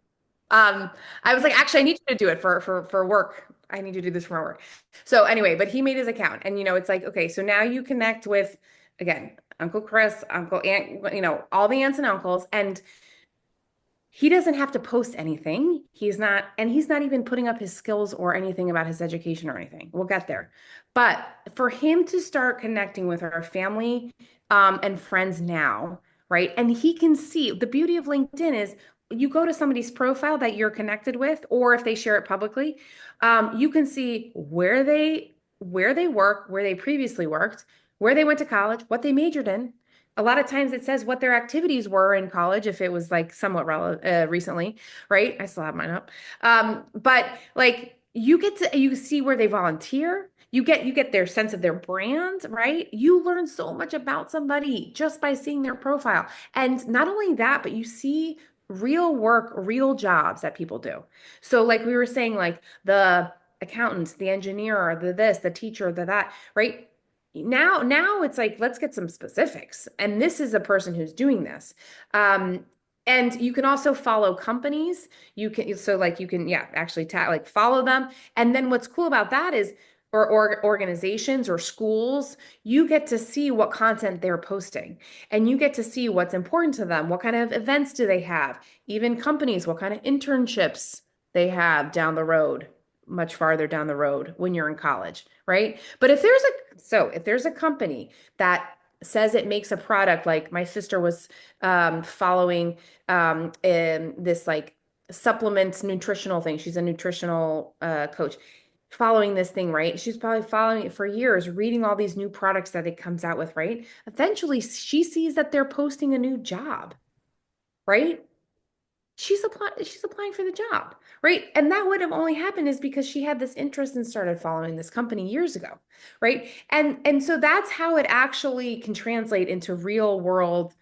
I was like, actually, I need you to do it for work. I need you to do this for my work. So anyway, but he made his account and it's like, okay, so now you connect with again, Uncle Chris, Uncle Aunt, all the aunts and uncles and he doesn't have to post anything. He's not even putting up his skills or anything about his education or anything. We'll get there. But for him to start connecting with our family and friends now, right? And he can see the beauty of LinkedIn is you go to somebody's profile that you're connected with, or if they share it publicly, you can see where they work, where they previously worked, where they went to college, what they majored in, a lot of times it says what their activities were in college if it was like somewhat relevant recently, right? I still have mine up. But like you see where they volunteer. You get their sense of their brand, right? You learn so much about somebody just by seeing their profile. And not only that, but you see real work, real jobs that people do. So like we were saying, like the accountant, the engineer, the this, the teacher, the that, right? Now it's like let's get some specifics and this is a person who's doing this. And you can also follow companies. You can, so like you can, yeah, actually like follow them. And then what's cool about that is, or organizations or schools, you get to see what content they're posting and you get to see what's important to them. What kind of events do they have? Even companies, what kind of internships they have down the road, much farther down the road when you're in college, right? But if there's a company that says it makes a product, like my sister was following in this like supplements nutritional thing. She's a nutritional coach. Following this thing, right? She's probably following it for years, reading all these new products that it comes out with, right? Eventually, she sees that they're posting a new job, right? She's applying for the job, right? And that would have only happened is because she had this interest and started following this company years ago, right? And so that's how it actually can translate into real world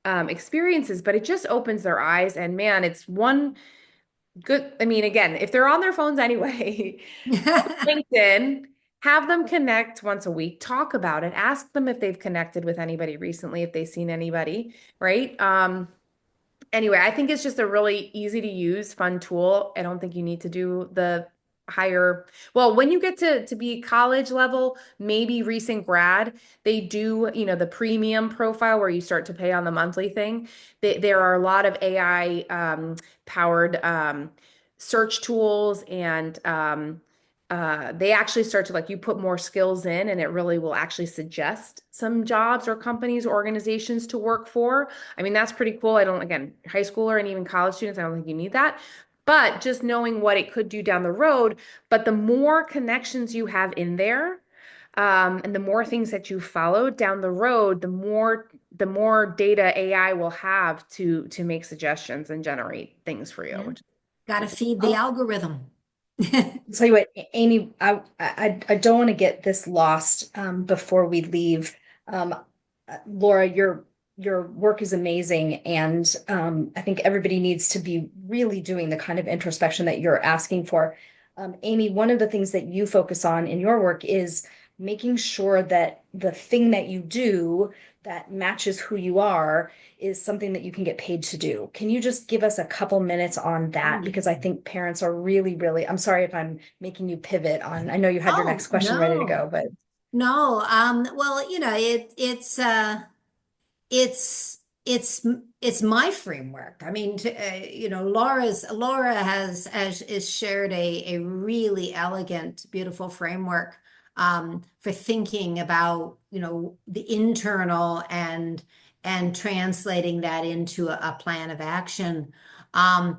experiences, but it just opens their eyes. And man, it's one good, I mean, again, if they're on their phones anyway, LinkedIn, have them connect once a week, talk about it, ask them if they've connected with anybody recently, if they've seen anybody, right? Anyway, I think it's just a really easy to use, fun tool. I don't think you need to do the higher, well, when you get to be college level, maybe recent grad, they do, the premium profile where you start to pay on the monthly thing. There are a lot of AI powered search tools and they actually start to like you put more skills in and it really will actually suggest some jobs or companies or organizations to work for. I mean, that's pretty cool. I don't, again, high schooler and even college students, I don't think you need that. But just knowing what it could do down the road, but the more connections you have in there, and the more things that you follow down the road, the more data AI will have to make suggestions and generate things for you. Yeah. Which Got to feed the algorithm. Tell you what, Amy, I don't want to get this lost before we leave. Laura, your work is amazing, and I think everybody needs to be really doing the kind of introspection that you're asking for. Amy, one of the things that you focus on in your work is making sure that the thing that you do that matches who you are is something that you can get paid to do. Can you just give us a couple minutes on that? Because I think parents are really, really, I'm sorry if I'm making you pivot on, I know you had your Oh, next question ready to go, no. but No, well, it's it's my framework. I mean, Laura has is shared a really elegant, beautiful framework for thinking about, the internal and translating that into a plan of action. Um,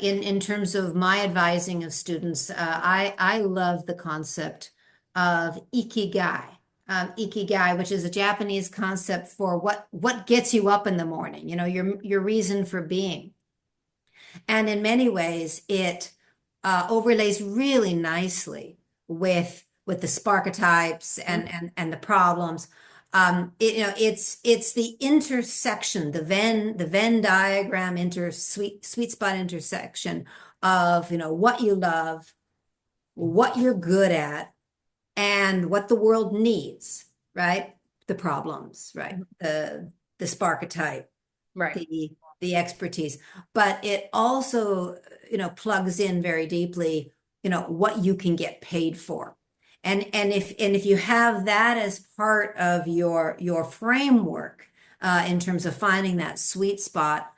in terms of my advising of students, I love the concept of ikigai. Ikigai, which is a Japanese concept for what gets you up in the morning, your reason for being. And in many ways, it overlays really nicely with the sparchetypes and the problems. It's the intersection, the Venn diagram sweet spot intersection of what you love, what you're good at, and what the world needs, right? The problems, right? The sparketype, right. the expertise. But it also, plugs in very deeply, what you can get paid for. And if you have that as part of your framework in terms of finding that sweet spot,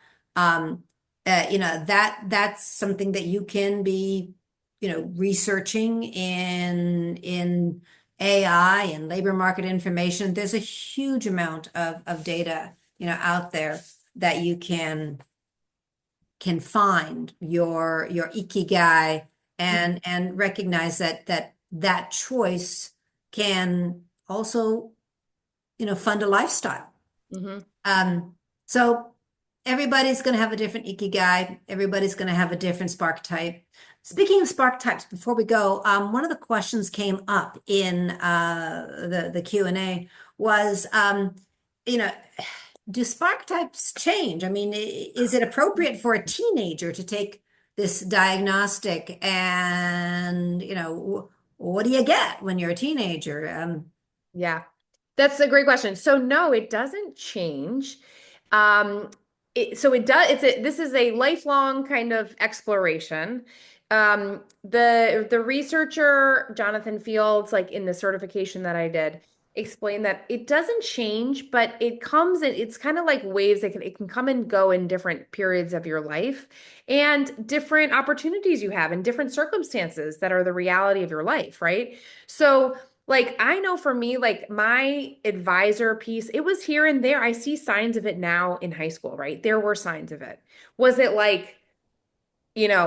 that's something that you can be researching in AI and labor market information. There's a huge amount of data, out there that you can find your ikigai and recognize that choice can also, fund a lifestyle. Mm-hmm. So everybody's going to have a different ikigai. Everybody's going to have a different spark type. Speaking of spark types, before we go, one of the questions came up in the Q&A was, do spark types change? I mean, is it appropriate for a teenager to take this diagnostic and, what do you get when you're a teenager? Yeah, that's a great question. So no, it doesn't change. Um, So it does, this is a lifelong kind of exploration. The researcher, Jonathan Fields, like in the certification that I did, explained that it doesn't change, but it comes in, it's kind of like waves. It can come and go in different periods of your life and different opportunities you have and different circumstances that are the reality of your life, right? So like I know for me, like my advisor piece, it was here and there. I see signs of it now in high school, right? There were signs of it. Was it like,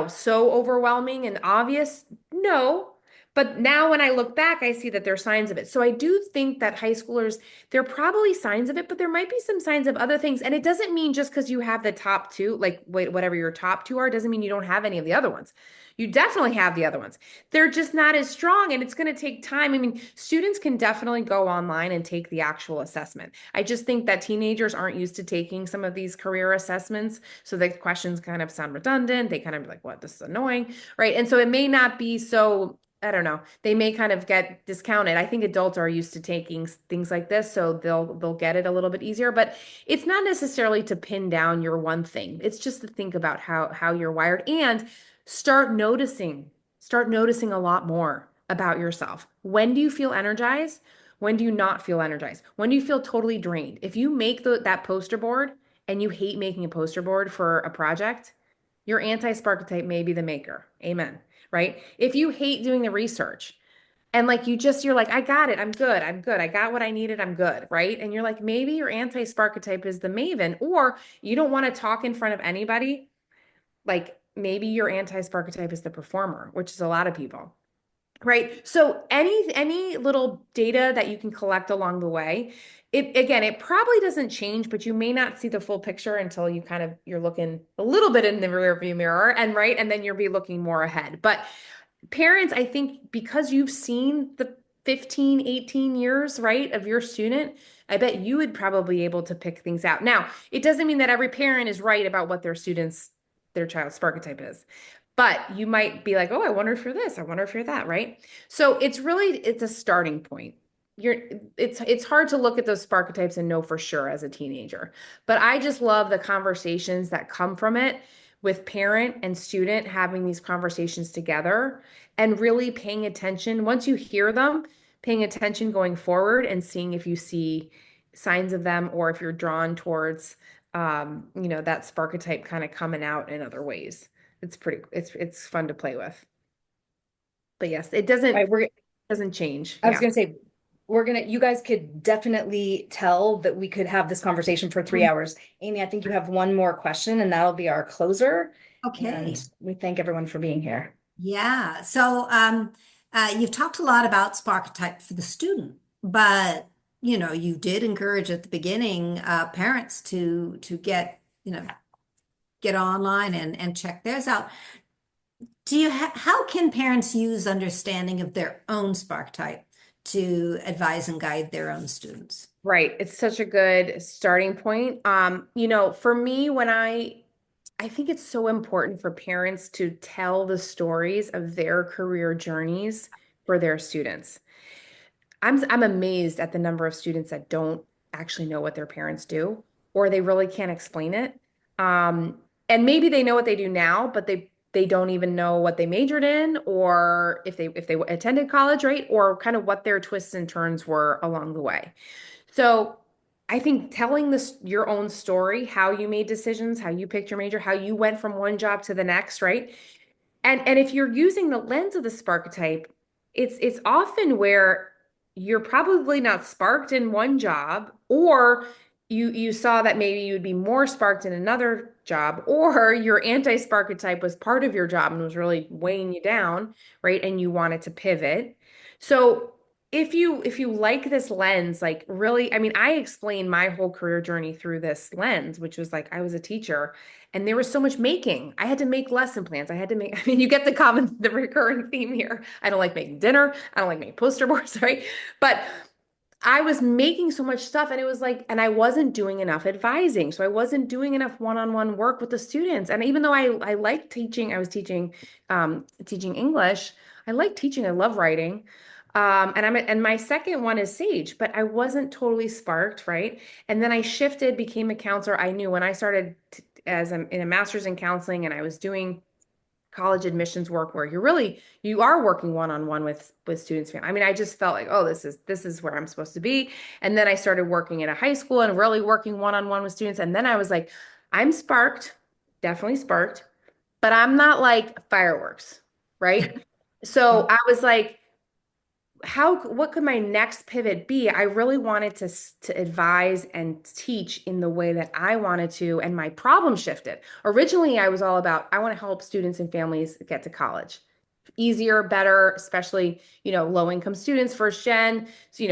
so overwhelming and obvious? No. But now when I look back, I see that there's signs of it. So I do think that high schoolers, there are probably signs of it, but there might be some signs of other things. And it doesn't mean just because you have the top two, like whatever your top two are, doesn't mean you don't have any of the other ones. You definitely have the other ones. They're just not as strong and it's going to take time. I mean, students can definitely go online and take the actual assessment. I just think that teenagers aren't used to taking some of these career assessments. So the questions kind of sound redundant. They kind of be like, what, this is annoying, right? And so it may not be so, I don't know, they may kind of get discounted. I think adults are used to taking things like this, so they'll get it a little bit easier, but it's not necessarily to pin down your one thing. It's just to think about how you're wired and start noticing a lot more about yourself. When do you feel energized? When do you not feel energized? When do you feel totally drained? If you make that poster board and you hate making a poster board for a project, your anti-spark type may be the maker. Amen. Right? If you hate doing the research and like you're like, I got it. I'm good. I'm good. I got what I needed. I'm good. Right? And you're like, maybe your anti-spark type is the maven, or you don't want to talk in front of anybody. Like maybe your anti-spark type is the performer, which is a lot of people. Right. So any little data that you can collect along the way, it probably doesn't change, but you may not see the full picture until you're looking a little bit in the rear view mirror and right. And then you'll be looking more ahead. But parents, I think because you've seen the 15, 18 years, right, of your student, I bet you would probably be able to pick things out. Now, it doesn't mean that every parent is right about what their child's archetype is. But you might be like, oh, I wonder if you're this, I wonder if you're that, right? So it's a starting point. It's hard to look at those archetypes and know for sure as a teenager. But I just love the conversations that come from it with parent and student having these conversations together and really paying attention. Once you hear them, paying attention going forward and seeing if you see signs of them or if you're drawn towards that sparketype kind of coming out in other ways. It's fun to play with. But yes, it doesn't change. I was gonna say, you guys could definitely tell that we could have this conversation for 3 hours. Amy, I think you have one more question and that'll be our closer. Okay. And we thank everyone for being here. Yeah. So you've talked a lot about Sparketype for the student, but you did encourage at the beginning parents to get online and check theirs out. How can parents use understanding of their own Sparketype to advise and guide their own students? Right. It's such a good starting point. For me, I think it's so important for parents to tell the stories of their career journeys for their students. I'm amazed at the number of students that don't actually know what their parents do, or they really can't explain it. And maybe they know what they do now, but they don't even know what they majored in, or if they attended college, right? Or kind of what their twists and turns were along the way. So I think telling your own story, how you made decisions, how you picked your major, how you went from one job to the next, right? And if you're using the lens of the sparketype, it's often where you're probably not sparked in one job, or you saw that maybe you'd be more sparked in another job, or your anti-sparketype was part of your job and was really weighing you down, right? And you wanted to pivot. So if you like this lens, like really, I mean, I explained my whole career journey through this lens, which was like I was a teacher and there was so much making. I had to make lesson plans. I mean, you get the recurring theme here. I don't like making dinner. I don't like making poster boards, right? But I was making so much stuff and it was like, and I wasn't doing enough advising. So I wasn't doing enough one-on-one work with the students. And even though I liked teaching, I was teaching English. I like teaching. I love writing. And my second one is Sage, but I wasn't totally sparked, right? And then I shifted, became a counselor. I knew when I started in a master's in counseling and I was doing college admissions work where you are working one-on-one with students. I mean, I just felt like, oh, this is where I'm supposed to be. And then I started working at a high school and really working one-on-one with students. And then I was like, I'm sparked, definitely sparked, but I'm not like fireworks, right? So I was like, what could my next pivot be? I really wanted to advise and teach in the way that I wanted to, and my problem shifted. Originally, I was all about, I want to help students and families get to college. Easier, better, especially, low income students, first gen, so,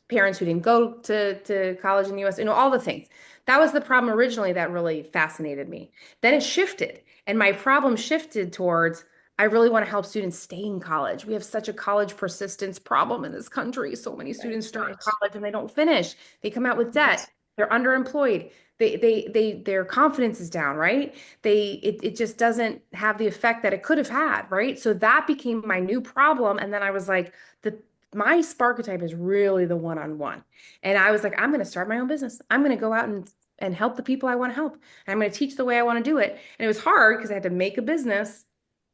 parents who didn't go to college in the US, all the things. That was the problem originally that really fascinated me. Then it shifted, and my problem shifted towards, I really want to help students stay in college. We have such a college persistence problem in this country. So many students start college and they don't finish. They come out with debt. They're underemployed. Their confidence is down, right? It just doesn't have the effect that it could have had, right? So that became my new problem. And then I was like, my Sparketype is really the one-on-one. And I was like, I'm going to start my own business. I'm going to go out and help the people I want to help. And I'm going to teach the way I want to do it. And it was hard because I had to make a business.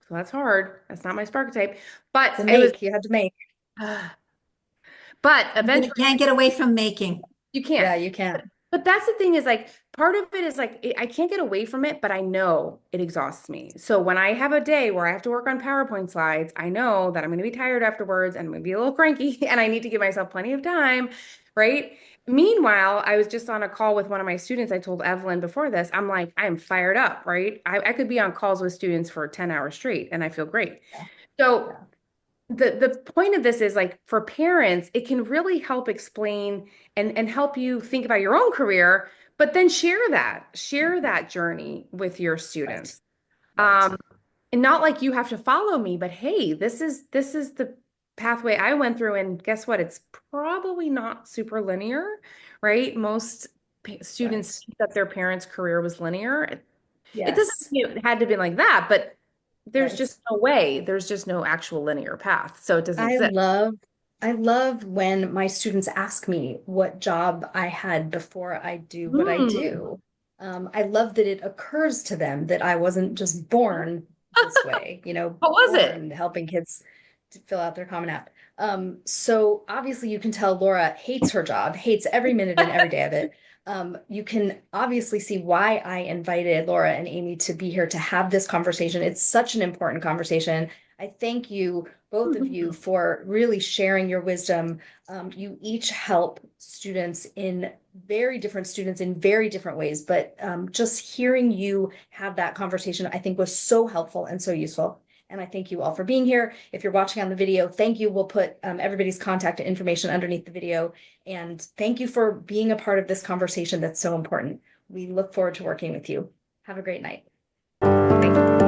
So that's hard. That's not my Sparketype. But you had to make. But eventually You can't get away from making. you can't. Yeah, you can. But that's the thing is like part of it is like I can't get away from it, but I know it exhausts me. So when I have a day where I have to work on PowerPoint slides, I know that I'm going to be tired afterwards and I'm going to be a little cranky and I need to give myself plenty of time, right? Meanwhile, I was just on a call with one of my students. I told Evelyn before this, I'm like, I am fired up, right? I could be on calls with students for 10 hours straight and I feel great. Yeah. So the point of this is like for parents, it can really help explain and help you think about your own career, but then share that journey with your students. Right. And not like you have to follow me, but hey, this is the pathway I went through, and guess what? It's probably not super linear, right? Most students think that their parents' career was linear. It doesn't mean it had to be like that, but there's just no way. There's just no actual linear path. So it doesn't exist. I love when my students ask me what job I had before I do what I do. I love that it occurs to them that I wasn't just born this way, What was it? helping kids to fill out their Common App. So obviously you can tell Laura hates her job, hates every minute and every day of it. You can obviously see why I invited Laura and Amy to be here to have this conversation. It's such an important conversation. I thank you, both of you, for really sharing your wisdom. You each help students in very different ways, but just hearing you have that conversation, I think was so helpful and so useful. And I thank you all for being here. If you're watching on the video, thank you. We'll put everybody's contact information underneath the video. And thank you for being a part of this conversation that's so important. We look forward to working with you. Have a great night. Thank you.